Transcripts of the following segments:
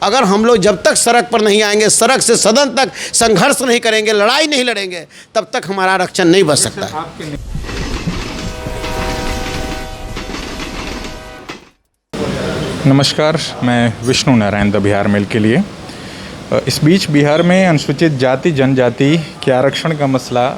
अगर हम लोग जब तक सड़क पर नहीं आएंगे, सड़क से सदन तक संघर्ष नहीं करेंगे, लड़ाई नहीं लड़ेंगे, तब तक हमारा आरक्षण नहीं बच सकता। नमस्कार, मैं विष्णु नारायण द बिहार मेल के लिए। इस बीच बिहार में अनुसूचित जाति जनजाति के आरक्षण का मसला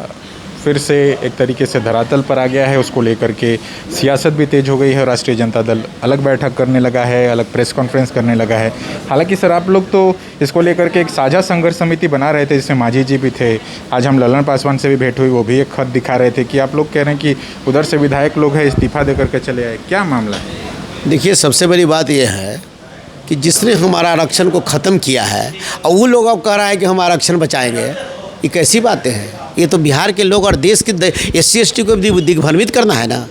फिर से एक तरीके से धरातल पर आ गया है। उसको लेकर के सियासत भी तेज हो गई है। राष्ट्रीय जनता दल अलग बैठक करने लगा है, अलग प्रेस कॉन्फ्रेंस करने लगा है। हालांकि सर, आप लोग तो इसको लेकर के एक साझा संघर्ष समिति बना रहे थे, जिसमें मांझी जी भी थे। आज हम ललन पासवान से भी भेंट हुई, वो भी एक खत दिखा रहे थे कि आप लोग कह रहे हैं कि उधर से विधायक लोग हैं, इस्तीफा दे करके चले आए। क्या मामला है? देखिए, सबसे बड़ी बात यह है कि जिसने हमारा आरक्षण को ख़त्म किया है और वो लोग अब कह रहा है कि हम आरक्षण बचाएंगे, ये कैसी बातें हैं? ये तो बिहार के लोग और देश के SC ST को दिग्भ्रमित करना है ना।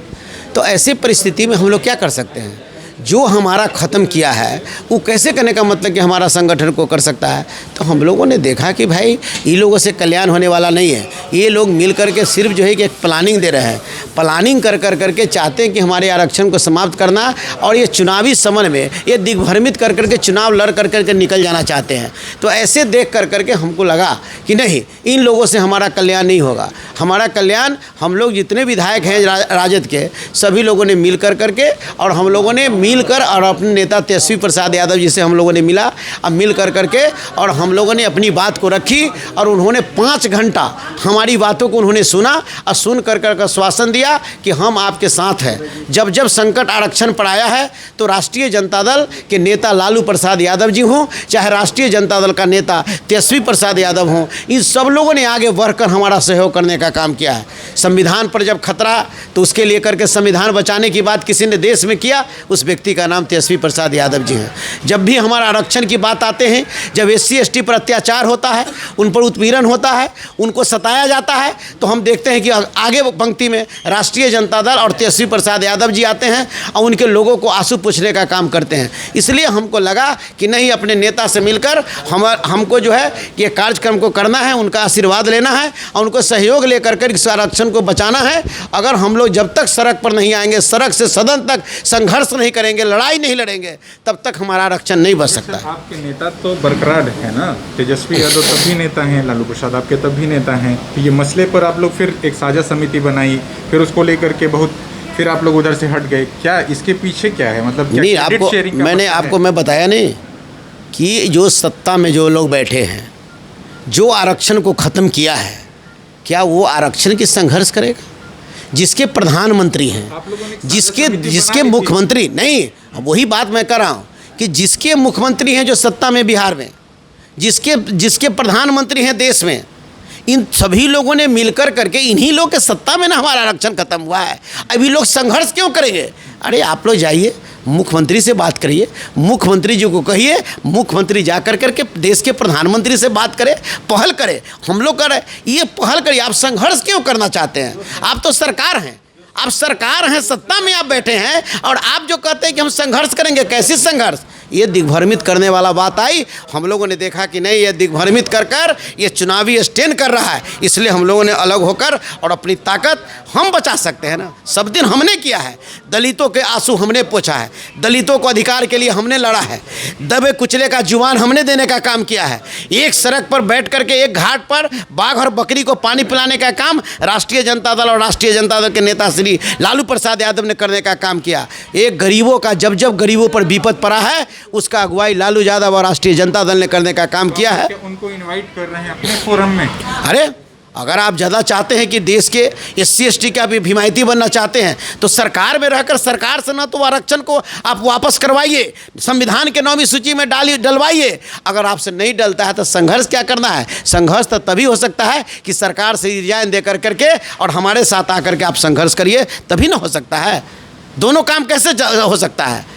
तो ऐसे परिस्थिति में हम लोग क्या कर सकते हैं? जो हमारा ख़त्म किया है वो कैसे करने का मतलब कि हमारा संगठन को कर सकता है? तो हम लोगों ने देखा कि भाई ये लोगों से कल्याण होने वाला नहीं है। ये लोग मिल करके सिर्फ जो है कि एक प्लानिंग दे रहे हैं, प्लानिंग कर करके चाहते हैं कि हमारे आरक्षण को समाप्त करना, और ये चुनावी समय में ये दिग्भ्रमित कर करके चुनाव लड़ करके निकल जाना चाहते हैं। तो ऐसे देख करके हमको लगा कि नहीं, इन लोगों से हमारा कल्याण नहीं होगा। हमारा कल्याण हम लोग जितने विधायक हैं राजद के, सभी लोगों ने मिल करके, और हम लोगों ने मिलकर और अपने नेता तेजस्वी प्रसाद यादव जी से हम लोगों ने मिला, अब मिल करके और हम लोगों ने अपनी बात को रखी, और उन्होंने 5 घंटा हमारी बातों को उन्होंने सुना और सुन कर आश्वासन दिया कि हम आपके साथ हैं। जब जब संकट आरक्षण पर आया है तो राष्ट्रीय जनता दल के नेता लालू प्रसाद यादव जी हों, चाहे राष्ट्रीय जनता दल का नेता तेजस्वी प्रसाद यादव हों, इन सब लोगों ने आगे बढ़कर हमारा सहयोग करने का काम किया है। संविधान पर जब खतरा, तो उसके लेकर के संविधान बचाने की बात किसी ने देश में किया, उस व्यक्ति का नाम तेजस्वी प्रसाद यादव जी हैं। जब भी हमारा आरक्षण की बात आते हैं, जब SC ST पर अत्याचार होता है, उन पर उत्पीड़न होता है, उनको सताया जाता है, तो हम देखते हैं कि आगे पंक्ति में राष्ट्रीय जनता दल और तेजस्वी प्रसाद यादव जी आते हैं और उनके लोगों को आंसू पूछने का काम करते हैं। इसलिए हमको लगा कि नहीं, अपने नेता से मिलकर हमको जो है ये कार्यक्रम को करना है, उनका आशीर्वाद लेना है और उनको सहयोग लेकर के इस आरक्षण को बचाना है। अगर हम लोग जब तक सड़क पर नहीं आएंगे, सड़क से सदन तक संघर्ष नहीं करेंगे, लड़ाई नहीं लड़ेंगे, तब तक हमारा आरक्षण नहीं बच सकता। आपके नेता तो बरकरार है ना, तेजस्वी यादव तब भी नेता हैं, लालू प्रसाद आपके तब भी नेता हैं। ये मसले पर आप लोग फिर एक साझा समिति बनाई, फिर उसको लेकर के फिर आप लोग उधर से हट गए। क्या इसके पीछे क्या है? मतलब क्या नहीं, आपको मैं बताया नहीं कि जो सत्ता में जो लोग बैठे हैं, जो आरक्षण को ख़त्म किया है, क्या वो आरक्षण की संघर्ष करेगा? जिसके प्रधानमंत्री हैं, जिसके मुख्यमंत्री, नहीं, वही बात मैं कर रहा हूँ कि जिसके मुख्यमंत्री हैं जो सत्ता में बिहार में, जिसके प्रधानमंत्री हैं देश में, इन सभी लोगों ने मिलकर करके, इन्हीं लोग के सत्ता में ना हमारा आरक्षण खत्म हुआ है। अभी लोग संघर्ष क्यों करेंगे? अरे आप लोग जाइए, मुख्यमंत्री से बात करिए, मुख्यमंत्री जी को कहिए, मुख्यमंत्री जा करके देश के प्रधानमंत्री से बात करें, पहल करें। हम लोग करें, ये पहल करिए। आप संघर्ष क्यों करना चाहते हैं? आप तो सरकार हैं, आप सरकार हैं, सत्ता में आप बैठे हैं, और आप जो कहते हैं कि हम संघर्ष करेंगे, कैसी संघर्ष? ये दिग्भ्रमित करने वाला बात आई। हम लोगों ने देखा कि नहीं, ये दिग्भ्रमित कर ये चुनावी स्टैंड कर रहा है, इसलिए हम लोगों ने अलग होकर और अपनी ताकत हम बचा सकते हैं ना। सब दिन हमने किया है, दलितों के आंसू हमने पोंछा है, दलितों को अधिकार के लिए हमने लड़ा है, दबे कुचले का जुबान हमने देने का काम किया है। एक सड़क पर बैठ करके एक घाट पर बाघ और बकरी को पानी पिलाने का काम राष्ट्रीय जनता दल और राष्ट्रीय जनता दल के नेता श्री लालू प्रसाद यादव ने करने का काम किया। एक गरीबों का, जब जब गरीबों पर विपद पड़ा है, उसका अगुवाई लालू यादव और राष्ट्रीय जनता दल ने करने का काम किया है। उनको इनवाइट कर रहे हैं अपने फोरम में। अरे अगर आप ज़्यादा चाहते हैं कि देश के SC ST का भी हिमायती बनना चाहते हैं, तो सरकार में रहकर सरकार से ना तो आरक्षण को आप वापस करवाइए, संविधान के 9वीं सूची में डलवाइए। अगर आपसे नहीं डलता है तो संघर्ष क्या करना है? संघर्ष तो तभी हो सकता है कि सरकार से रिजाइन दे करके और हमारे साथ आकर के आप संघर्ष करिए, तभी ना हो सकता है। दोनों काम कैसे हो सकता है?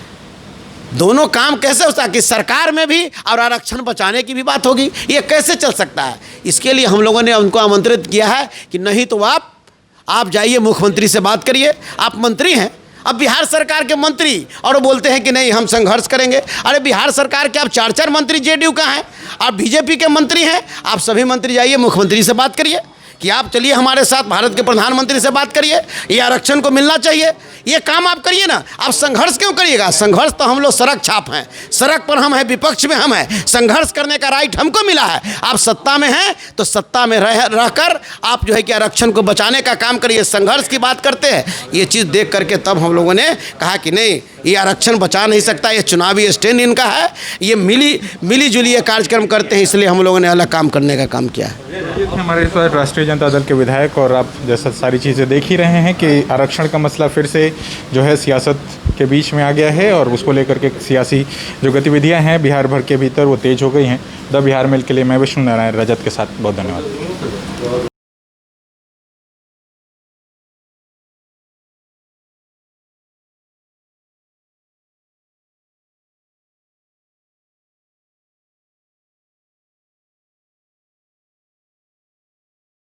दोनों काम कैसे हो सकता है कि सरकार में भी और आरक्षण बचाने की भी बात होगी? ये कैसे चल सकता है? इसके लिए हम लोगों ने उनको आमंत्रित किया है कि नहीं तो आप जाइए, मुख्यमंत्री से बात करिए। आप मंत्री हैं, अब बिहार सरकार के मंत्री, और वो बोलते हैं कि नहीं हम संघर्ष करेंगे। अरे बिहार सरकार के आप 4 मंत्री JDU का हैं, आप BJP के मंत्री हैं, आप सभी मंत्री जाइए, मुख्यमंत्री से बात करिए कि आप चलिए हमारे साथ भारत के प्रधानमंत्री से बात करिए, ये आरक्षण को मिलना चाहिए, ये काम आप करिए ना। आप संघर्ष क्यों करिएगा? संघर्ष तो हम लोग सड़क छाप हैं, सड़क पर हम हैं, विपक्ष में हम हैं, संघर्ष करने का राइट हमको मिला है। आप सत्ता में हैं तो सत्ता में रहकर आप जो है कि आरक्षण को बचाने का काम करिए। संघर्ष की बात करते हैं, ये चीज़ देख करके तब हम लोगों ने कहा कि नहीं, ये आरक्षण बचा नहीं सकता, ये चुनावी स्टैंड इनका है, ये मिली जुली ये कार्यक्रम करते हैं, इसलिए हम लोगों ने अलग काम करने का काम किया है। ये थे हमारे इस बार राष्ट्रीय जनता दल के विधायक, और आप जैसा सारी चीज़ें देख ही रहे हैं कि आरक्षण का मसला फिर से जो है सियासत के बीच में आ गया है, और उसको लेकर के सियासी जो गतिविधियां हैं बिहार भर के भीतर वो तेज हो गई हैं। द बिहार मेल के लिए मैं विष्णु नारायण रजत के साथ बहुत धन्यवाद।